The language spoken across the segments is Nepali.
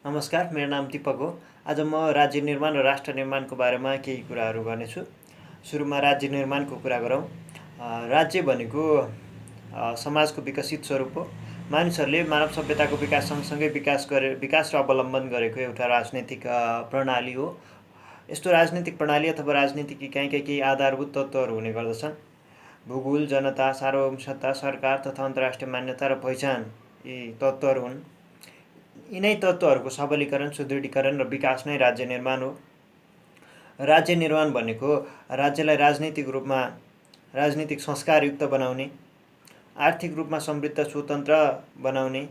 नमस्कार, मेरो नाम दीपक हो। आज म राज्य निर्माण र राष्ट्र निर्माणको बारेमा केही कुराहरू गर्नेछु। सुरुमा राज्य निर्माणको कुरा गरौँ। राज्य भनेको समाजको विकसित स्वरूप हो। मानिसहरूले मानव सभ्यताको विकास सँगसँगै विकास र अवलम्बन गरेको एउटा राजनैतिक प्रणाली हो। यस्तो राजनीतिक प्रणाली अथवा राजनीतिक इकाइका केही आधारभूत तत्त्वहरू हुने गर्दछन्। भूगोल, जनता, सार्वभौम सत्ता, सरकार तथा अन्तर्राष्ट्रिय मान्यता र पहिचान यी तत्त्वहरू हुन्। यिनै तत्त्वहरूको सबलीकरण, सुदृढीकरण र विकास नै राज्य निर्माण हो। राज्य निर्माण भनेको राज्यलाई राजनीतिक संस्कारयुक्त बनाउने, आर्थिक रूपमा समृद्ध स्वतन्त्र बनाउने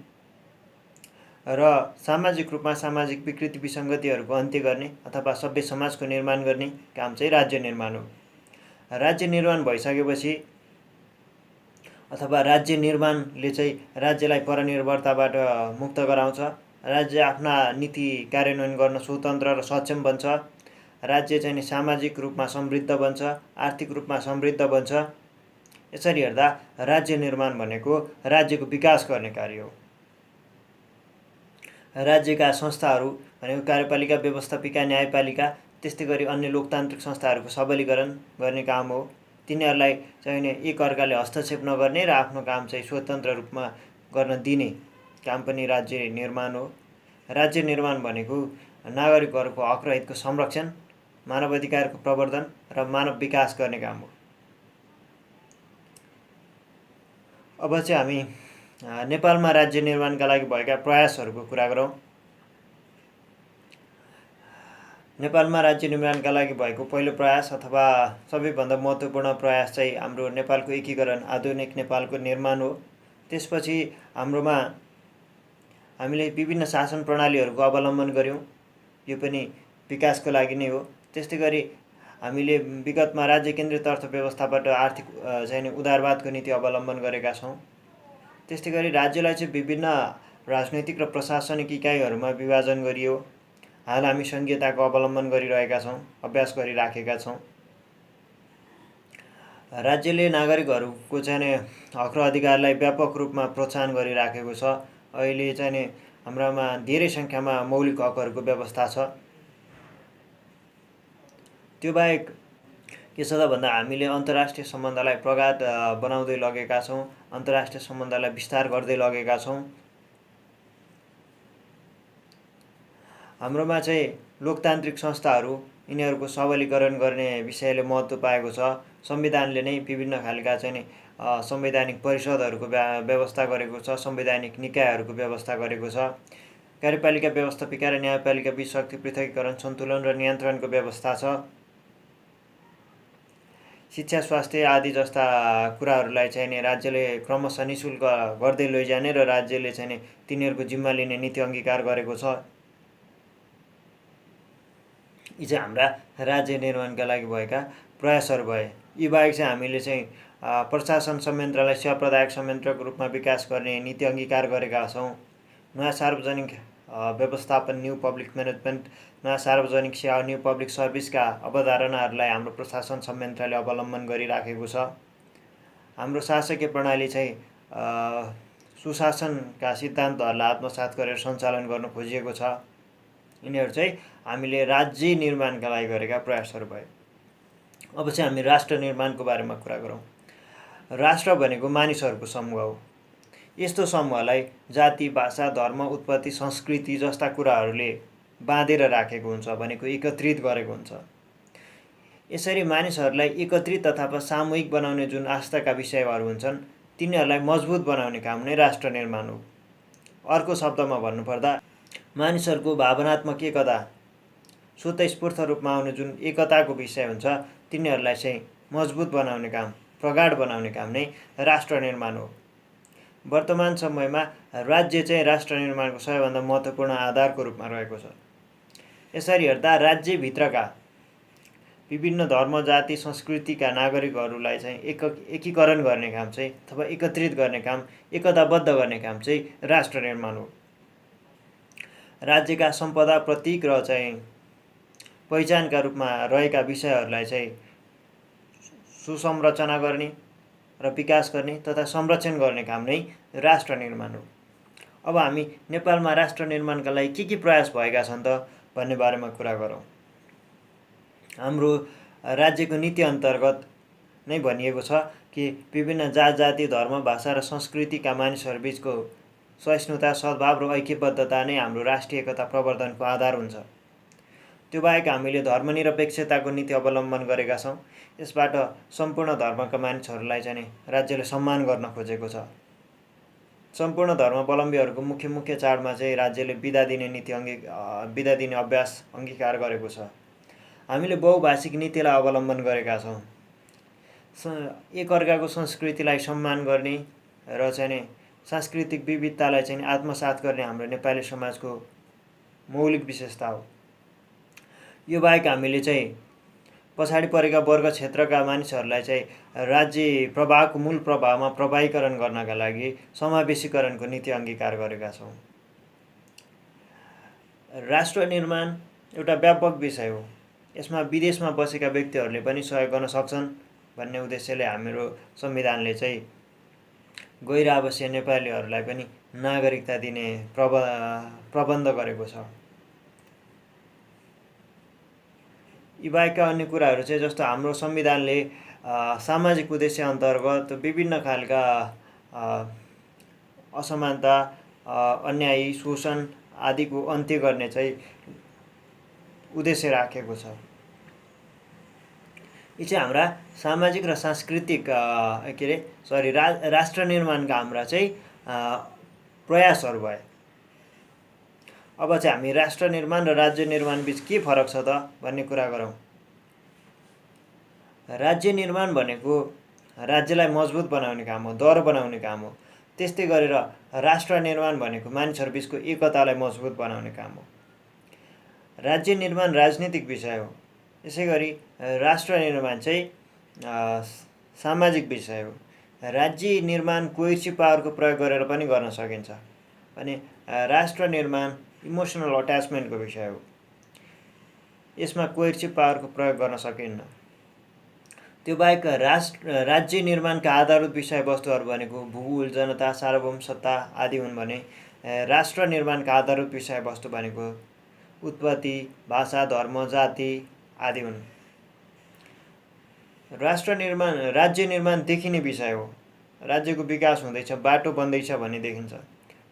र सामाजिक रूपमा सामाजिक विकृति विसङ्गतिहरूको अन्त्य गर्ने अथवा सभ्य समाजको निर्माण गर्ने काम चाहिँ राज्य निर्माण हो। राज्य निर्माण भइसकेपछि अथवा राज्य निर्माणले चाहिँ राज्यलाई परनिर्भरताबाट मुक्त गराउँछ। राज्य आफ्ना नीति कार्यान्वयन गर्न स्वतन्त्र र सक्षम बन्छ। राज्य चाहिँ सामाजिक रूपमा समृद्ध बन्छ, आर्थिक रूपमा समृद्ध बन्छ। यसरी हेर्दा राज्य निर्माण भनेको राज्यको विकास गर्ने कार्य हो। राज्यका संस्थाहरू भनेको कार्यपालिका, व्यवस्थापिका, न्यायपालिका, त्यस्तै गरी अन्य लोकतान्त्रिक संस्थाहरूको सबलीकरण गर्ने काम हो। तिनीहरूलाई चाहिँ एक अर्काले हस्तक्षेप नगर्ने र आफ्नो काम चाहिँ स्वतन्त्र रूपमा गर्न दिने काम पनि राज्य निर्माण हो। राज्य निर्माण भनेको नागरिकहरूको हक र हितको संरक्षण, मानव अधिकारको प्रवर्धन र मानव विकास गर्ने काम हो। अब चाहिँ हामी नेपालमा राज्य निर्माणका लागि भएका प्रयासहरूको कुरा गरौँ। नेपालमा राज्य निर्माणका लागि भएको पहिलो प्रयास अथवा सबैभन्दा महत्त्वपूर्ण प्रयास चाहिँ हाम्रो नेपालको एकीकरण, आधुनिक नेपालको निर्माण हो। त्यसपछि हामीले विभिन्न शासन प्रणालीहरूको अवलम्बन गऱ्यौँ। यो पनि विकासको लागि नै हो। त्यस्तै गरी हामीले विगतमा राज्य केन्द्रित अर्थव्यवस्थाबाट आर्थिक चाहिँ उदारवादको नीति अवलम्बन गरेका छौँ। त्यस्तै गरी राज्यलाई चाहिँ विभिन्न राजनैतिक र प्रशासनिक इकाइहरूमा विभाजन गरियो। हाल हामी सङ्घीयताको अवलम्बन गरिरहेका छौँ, अभ्यास गरिराखेका छौँ। राज्यले नागरिकहरूको चाहिँ हक र अधिकारलाई व्यापक रूपमा प्रोत्साहन गरिराखेको छ। अहिले चाहिँ हाम्रामा धेरै सङ्ख्यामा मौलिक हकहरूको व्यवस्था छ। त्यो बाहेक के छ त भन्दा हामीले अन्तर्राष्ट्रिय सम्बन्धलाई प्रगाढ बनाउँदै लगेका छौँ, अन्तर्राष्ट्रिय सम्बन्धलाई विस्तार गर्दै लगेका छौँ। हाम्रोमा चाहिँ लोकतान्त्रिक संस्थाहरू, यिनीहरूको सबलीकरण गर्ने विषयले महत्त्व पाएको छ। संविधानले नै विभिन्न खालका चाहिँ संवैधानिक परिषदहरूको व्यवस्था गरेको छ, संवैधानिक निकायहरूको व्यवस्था गरेको छ। कार्यपालिका, व्यवस्थापिका र न्यायपालिका बीच शक्ति पृथकीकरण, सन्तुलन र नियन्त्रणको व्यवस्था छ। शिक्षा, स्वास्थ्य आदि जस्ता कुराहरूलाई चाहिँ राज्यले क्रमशः निःशुल्क गर्दै लैजाने र राज्यले चाहिँ तिनीहरूको जिम्मा लिने नीति अङ्गीकार गरेको छ। यी चाहिँ हाम्रा राज्य निर्माणका लागि भएका प्रयासहरू भए। यी बाहेक चाहिँ हामीले चाहिँ प्रशासन संयन्त्रलाई सेवा प्रदायक संयन्त्रको रूपमा विकास गर्ने नीति अङ्गीकार गरेका छौँ। नयाँ सार्वजनिक व्यवस्थापन, न्यू पब्लिक म्यानेजमेन्ट, नयाँ सार्वजनिक सेवा, न्यू पब्लिक सर्भिसका अवधारणाहरूलाई हाम्रो प्रशासन संयन्त्रले अवलम्बन गरिराखेको छ। हाम्रो शासकीय प्रणाली चाहिँ सुशासनका सिद्धान्तहरूलाई आत्मसात गरेर सञ्चालन गर्न खोजिएको छ। यिनीहरू चाहिँ हामीले राज्य निर्माणका लागि गरेका प्रयासहरू भए। अब चाहिँ हामी राष्ट्र निर्माणको बारेमा कुरा गरौँ। राष्ट्र भनेको मानिसहरूको समूह हो। यस्तो समूहलाई जाति, भाषा, धर्म, उत्पत्ति, संस्कृति जस्ता कुराहरूले बाँधेर राखेको हुन्छ, भनेको एकत्रित गरेको हुन्छ। यसरी मानिसहरूलाई एकत्रित अथवा सामूहिक बनाउने जुन आस्थाका विषयहरू हुन्छन्, तिनीहरूलाई मजबुत बनाउने काम नै राष्ट्र निर्माण हो। अर्को शब्दमा भन्नुपर्दा मानिसहरूको भावनात्मक एकता स्वतःस्फूर्त रूपमा आउने जुन एकताको विषय हुन्छ, तिनीहरूलाई चाहिँ मजबुत बनाउने काम, प्रगाढ बनाउने काम नै राष्ट्र निर्माण हो। वर्तमान समयमा राज्य चाहिँ राष्ट्र निर्माणको सबैभन्दा महत्त्वपूर्ण आधारको रूपमा रहेको छ। यसरी हेर्दा राज्यभित्रका विभिन्न धर्म, जाति, संस्कृतिका नागरिकहरूलाई चाहिँ एकीकरण गर्ने काम चाहिँ अथवा एकत्रित गर्ने काम, एकताबद्ध गर्ने काम चाहिँ राष्ट्र निर्माण हो। राज्यका सम्पदा, प्रतीक र चाहिँ पहिचानका रूपमा रहेका विषयहरूलाई चाहिँ सुसंरचना गर्ने र विकास गर्ने तथा संरक्षण गर्ने काम नै राष्ट्र निर्माण हो। अब हामी नेपालमा राष्ट्र निर्माणका लागि के प्रयास भएका छन् त भन्ने बारेमा कुरा गरौँ। हाम्रो राज्यको नीति अन्तर्गत नै भनिएको छ कि विभिन्न जात जाति धर्म भाषा र संस्कृतिका मानिसहरू बिचको सहिष्णुता सद्भाव र ऐक्यबद्धता नै हाम्रो राष्ट्रिय एकता प्रवर्धनको आधार हुन्छ। त्यो बाहेक हामीले धर्मनिरपेक्षताको नीति अवलम्बन गरेका छौँ। यसबाट सम्पूर्ण धर्मका मानिसहरूलाई चाहिँ राज्यले सम्मान गर्न खोजेको छ। सम्पूर्ण धर्मावलम्बीहरूको मुख्य चाडमा चाहिँ राज्यले बिदा दिने अभ्यास अङ्गीकार गरेको छ। हामीले बहुभाषिक नीतिलाई अवलम्बन गरेका छौँ। एकअर्काको संस्कृतिलाई सम्मान गर्ने र चाहिँ सांस्कृतिक विविधतालाई चाहिँ आत्मसात गर्ने हाम्रो नेपाली समाजको मौलिक विशेषता हो। यो बाहेक हामीले चाहिँ पछाडि परेका वर्ग क्षेत्रका मानिसहरूलाई चाहिँ राज्य प्रवाहको मूल प्रवाहमा प्रवाहीकरण गर्नका लागि समावेशीकरणको नीति अङ्गीकार गरेका छौँ। राष्ट्र निर्माण एउटा व्यापक विषय हो। यसमा विदेशमा बसेका व्यक्तिहरूले पनि सहयोग गर्न सक्छन् भन्ने उद्देश्यले हाम्रो संविधानले चाहिँ गैर आवासीय नेपालीहरूलाई पनि नागरिकता दिने प्रबन्ध गरेको छ। यी बाहेकका अन्य कुराहरू चाहिँ जस्तो हाम्रो संविधानले सामाजिक उद्देश्य अन्तर्गत विभिन्न खालका असमानता अन्याय शोषण आदिको अन्त्य गर्ने चाहिँ उद्देश्य राखेको छ। यी चाहिँ हाम्रा सामाजिक र सांस्कृतिक राष्ट्र निर्माणका हाम्रा चाहिँ प्रयासहरू भए। अब चाहिँ हामी राष्ट्र निर्माण र राज्य निर्माण बिच के फरक छ त भन्ने कुरा गरौँ। राज्य निर्माण भनेको राज्यलाई मजबुत बनाउने काम हो, दृढ बनाउने काम हो। त्यस्तै गरेर राष्ट्र निर्माण भनेको मानिसहरू बिचको एकतालाई मजबुत बनाउने काम हो। राज्य निर्माण राजनीतिक विषय हो। यसै गरी राष्ट्र निर्माण चाहिँ सामाजिक विषय हो। राज्य निर्माण कोएर्सिभ पावरको प्रयोग गरेर पनि गर्न सकिन्छ भने राष्ट्र निर्माण इमोसनल अट्याचमेन्टको विषय हो। यसमा कोएर्सिभ पावरको प्रयोग गर्न सकिन्न। त्यो बाहेक राज्य निर्माणका आधारभूत विषयवस्तुहरू भनेको भूगोल, जनता, सार्वभौम सत्ता आदि हुन् भने राष्ट्र निर्माणका आधारभूत विषयवस्तु भनेको उत्पत्ति, भाषा, धर्म, जाति आदि हुन्। राज्य निर्माण देखिने विषय हो। राज्यको विकास हुँदैछ, बाटो बन्दैछ भन्ने देखिन्छ।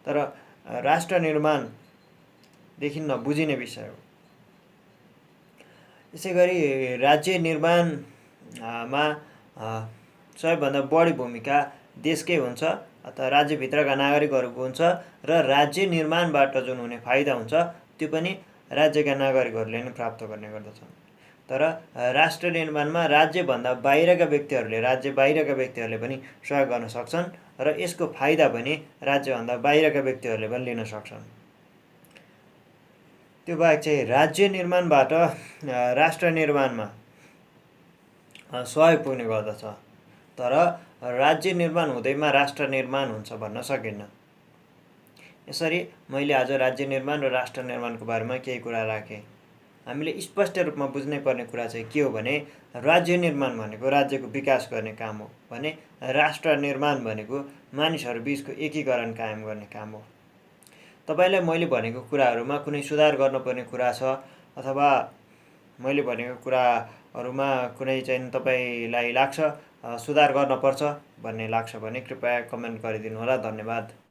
तर राष्ट्र निर्माण देखिन्न, बुझिने विषय हो। यसै गरी राज्य निर्माणमा सबैभन्दा बढी भूमिका देशकै हुन्छ अथवा राज्यभित्रका नागरिकहरूको हुन्छ र राज्य निर्माणबाट जुन हुने फाइदा हुन्छ त्यो पनि राज्यका नागरिकहरूले नै प्राप्त गर्ने गर्दछन्। तर राष्ट्र निर्माणमा राज्य बाहिरका व्यक्तिहरूले पनि सहयोग गर्न सक्छन् र यसको फाइदा पनि राज्यभन्दा बाहिरका व्यक्तिहरूले पनि लिन सक्छन्। त्यो बाहेक चाहिँ राज्य निर्माणबाट राष्ट्र निर्माणमा सहयोग पुग्ने गर्दछ। तर राज्य निर्माण हुँदैमा राष्ट्र निर्माण हुन्छ भन्न सकिन्न। यसरी मैले आज राज्य निर्माण र राष्ट्र निर्माणको बारेमा केही कुरा राखेँ। हामीले स्पष्ट रूपमा बुझ्नै पर्ने कुरा चाहिँ के हो भने राज्य निर्माण भनेको राज्यको विकास गर्ने काम हो भने राष्ट्र निर्माण भनेको मानिसहरू बिचको एकीकरण कायम गर्ने काम हो। तपाईलाई मैले भनेको कुराहरूमा कुनै सुधार गर्नुपर्ने कुरा छ अथवा मैले भनेको कुराहरूमा कुनै चाहिँ तपाईलाई लाग्छ सुधार गर्नुपर्छ भन्ने लाग्छ भने कृपया कमेन्ट गरिदिनु होला। धन्यवाद।